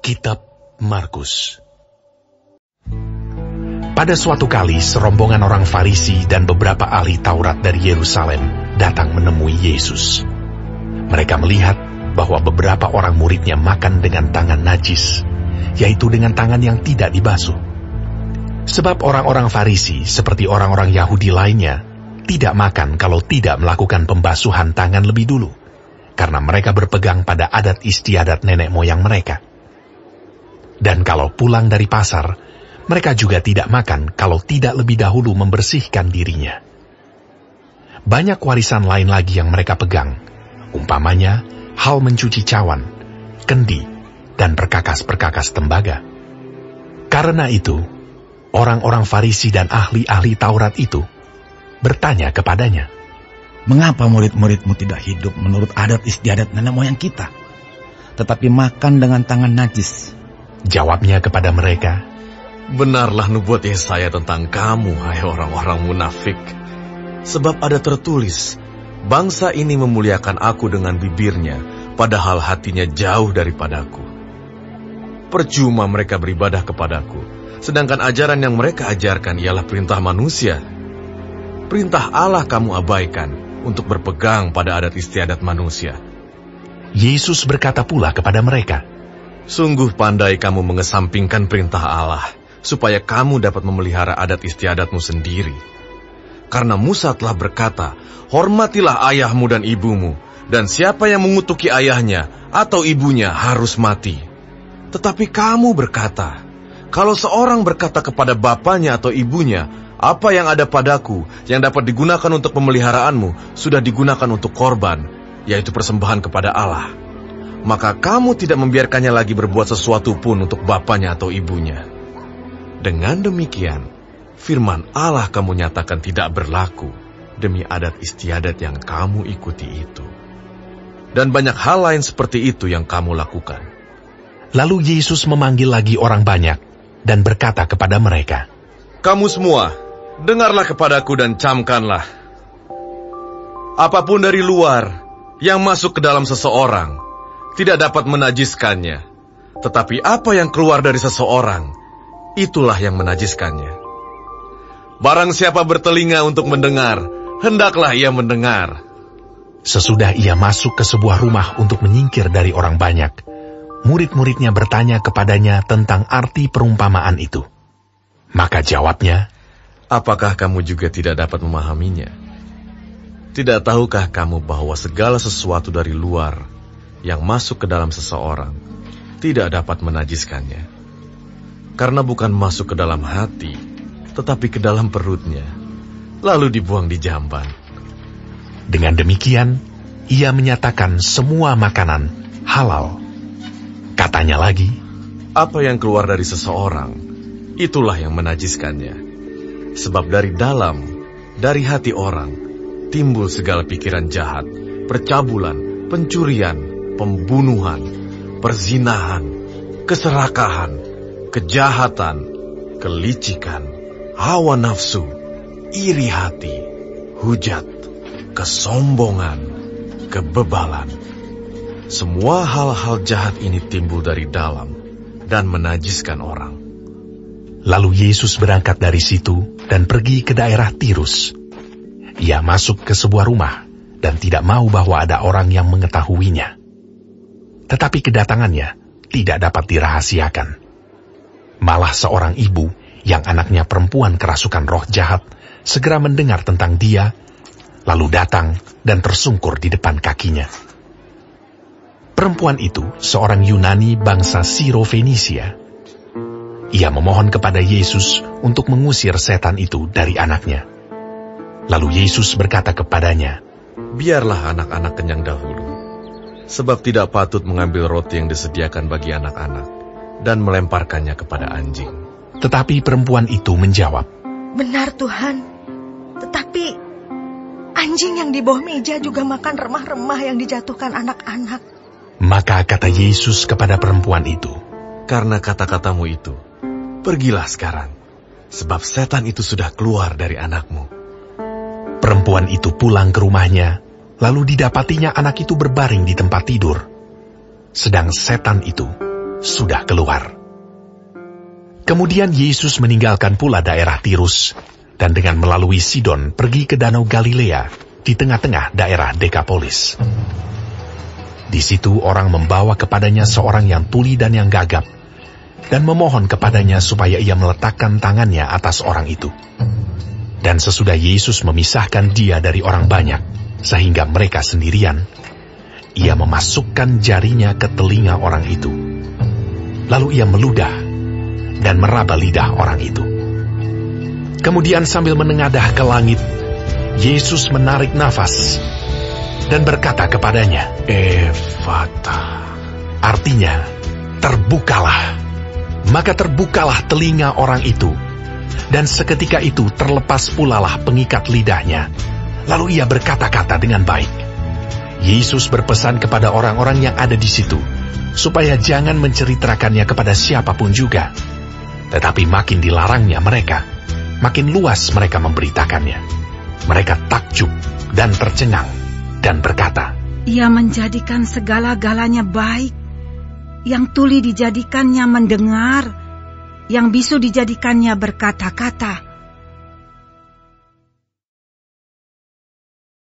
Kitab Markus. Pada suatu kali, serombongan orang Farisi dan beberapa ahli Taurat dari Yerusalem datang menemui Yesus. Mereka melihat bahwa beberapa orang muridnya makan dengan tangan najis, yaitu dengan tangan yang tidak dibasuh. Sebab orang-orang Farisi, seperti orang-orang Yahudi lainnya, tidak makan kalau tidak melakukan pembasuhan tangan lebih dulu, karena mereka berpegang pada adat istiadat nenek moyang mereka. Dan kalau pulang dari pasar, mereka juga tidak makan kalau tidak lebih dahulu membersihkan dirinya. Banyak warisan lain lagi yang mereka pegang, umpamanya hal mencuci cawan, kendi, dan perkakas-perkakas tembaga. Karena itu, orang-orang Farisi dan ahli-ahli Taurat itu bertanya kepadanya, "Mengapa murid-muridmu tidak hidup menurut adat istiadat nenek moyang kita, tetapi makan dengan tangan najis?" Jawabnya kepada mereka, "Benarlah nubuat Yesaya tentang kamu, hai orang-orang munafik. Sebab ada tertulis, bangsa ini memuliakan aku dengan bibirnya, padahal hatinya jauh daripadaku. Percuma mereka beribadah kepadaku, sedangkan ajaran yang mereka ajarkan ialah perintah manusia. Perintah Allah kamu abaikan untuk berpegang pada adat istiadat manusia." Yesus berkata pula kepada mereka, "Sungguh pandai kamu mengesampingkan perintah Allah, supaya kamu dapat memelihara adat istiadatmu sendiri. Karena Musa telah berkata, hormatilah ayahmu dan ibumu, dan siapa yang mengutuki ayahnya atau ibunya harus mati. Tetapi kamu berkata, kalau seorang berkata kepada bapanya atau ibunya, apa yang ada padaku yang dapat digunakan untuk pemeliharaanmu sudah digunakan untuk korban, yaitu persembahan kepada Allah, maka kamu tidak membiarkannya lagi berbuat sesuatu pun untuk bapanya atau ibunya. Dengan demikian, firman Allah kamu nyatakan tidak berlaku demi adat istiadat yang kamu ikuti itu. Dan banyak hal lain seperti itu yang kamu lakukan." Lalu Yesus memanggil lagi orang banyak dan berkata kepada mereka, "Kamu semua, dengarlah kepadaku dan camkanlah. Apapun dari luar yang masuk ke dalam seseorang tidak dapat menajiskannya, tetapi apa yang keluar dari seseorang, itulah yang menajiskannya. Barang siapa bertelinga untuk mendengar, hendaklah ia mendengar." Sesudah ia masuk ke sebuah rumah untuk menyingkir dari orang banyak, murid-muridnya bertanya kepadanya tentang arti perumpamaan itu. Maka jawabnya, "Apakah kamu juga tidak dapat memahaminya? Tidak tahukah kamu bahwa segala sesuatu dari luar yang masuk ke dalam seseorang tidak dapat menajiskannya? Karena bukan masuk ke dalam hati, tetapi ke dalam perutnya, lalu dibuang di jamban." Dengan demikian, ia menyatakan semua makanan halal. Katanya lagi, "Apa yang keluar dari seseorang, itulah yang menajiskannya. Sebab dari dalam, dari hati orang, timbul segala pikiran jahat, percabulan, pencurian, pembunuhan, perzinahan, keserakahan, kejahatan, kelicikan, hawa nafsu, iri hati, hujat, kesombongan, kebebalan. Semua hal-hal jahat ini timbul dari dalam dan menajiskan orang." Lalu Yesus berangkat dari situ dan pergi ke daerah Tirus. Ia masuk ke sebuah rumah dan tidak mau bahwa ada orang yang mengetahuinya. Tetapi kedatangannya tidak dapat dirahasiakan. Malah seorang ibu yang anaknya perempuan kerasukan roh jahat segera mendengar tentang dia, lalu datang dan tersungkur di depan kakinya. Perempuan itu seorang Yunani bangsa Siro-Fenisia. Ia memohon kepada Yesus untuk mengusir setan itu dari anaknya. Lalu Yesus berkata kepadanya, "Biarlah anak-anak kenyang dahulu, sebab tidak patut mengambil roti yang disediakan bagi anak-anak dan melemparkannya kepada anjing." Tetapi perempuan itu menjawab, "Benar Tuhan, tetapi anjing yang di bawah meja juga makan remah-remah yang dijatuhkan anak-anak." Maka kata Yesus kepada perempuan itu, "Karena kata-katamu itu, pergilah sekarang, sebab setan itu sudah keluar dari anakmu." Perempuan itu pulang ke rumahnya, lalu didapatinya anak itu berbaring di tempat tidur, sedang setan itu sudah keluar. Kemudian Yesus meninggalkan pula daerah Tirus, dan dengan melalui Sidon pergi ke Danau Galilea di tengah-tengah daerah Dekapolis. Di situ orang membawa kepadanya seorang yang tuli dan yang gagap, dan memohon kepadanya supaya ia meletakkan tangannya atas orang itu. Dan sesudah Yesus memisahkan dia dari orang banyak, sehingga mereka sendirian, ia memasukkan jarinya ke telinga orang itu. Lalu ia meludah dan meraba lidah orang itu. Kemudian sambil menengadah ke langit, Yesus menarik nafas dan berkata kepadanya, "Efata." Artinya, terbukalah. Maka terbukalah telinga orang itu, dan seketika itu terlepas pulalah pengikat lidahnya. Lalu ia berkata-kata dengan baik. Yesus berpesan kepada orang-orang yang ada di situ, supaya jangan menceritakannya kepada siapapun juga. Tetapi makin dilarangnya mereka, makin luas mereka memberitakannya. Mereka takjub dan tercengang, dan berkata, "Ia menjadikan segala-galanya baik. Yang tuli dijadikannya mendengar, yang bisu dijadikannya berkata-kata.